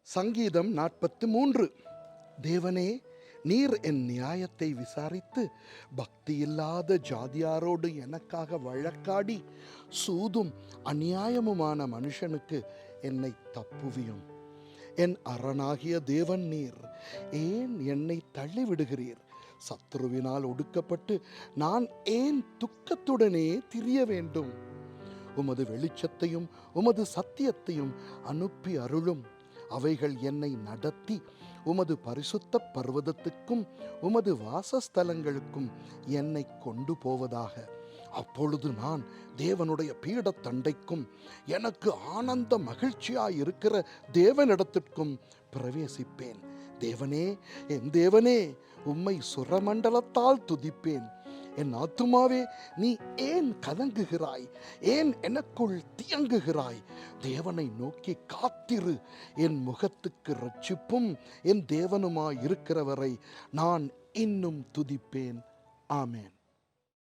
சங்கீதம் 43. தேவனே, நீர் என் நியாயத்தை விசாரித்து பக்தியில்லாத ஜாதியாரோடு எனக்காக வழக்காடி சூதும் அநியாயமுமான மனுஷனுக்கு என்னை தப்புவியும். என் அரணாகிய தேவன் நீர், ஏன் என்னை தள்ளிவிடுகிறீர்? சத்ருவினால் ஒடுக்கப்பட்டு நான் ஏன் துக்கத்துடனே திரிய வேண்டும்? உமது வெளிச்சத்தையும் உமது சத்தியத்தையும் அனுப்பி அருளும். அவைகள் என்னை நடத்தி உமது பரிசுத்த பர்வதத்துக்கும் உமது வாசஸ்தலங்களுக்கும் என்னை கொண்டு போவதாக. அப்பொழுது நான் தேவனுடைய பீடத்தண்டைக்கும் எனக்கு ஆனந்த மகிழ்ச்சியாயிருக்கிற தேவனிடத்திற்கும் பிரவேசிப்பேன். தேவனே, என் தேவனே, உம்மை சுரமண்டலத்தால் துதிப்பேன். என் ஆத்துமாவே, நீ ஏன் கலங்குகிறாய்? ஏன் எனக்குள் தியங்குகிறாய்? தேவனை நோக்கி காத்திரு. என் முகத்துக்கு இரட்சிப்பும் என் தேவனுமாயிருக்கிறவரை நான் இன்னும் துதிப்பேன். ஆமென்.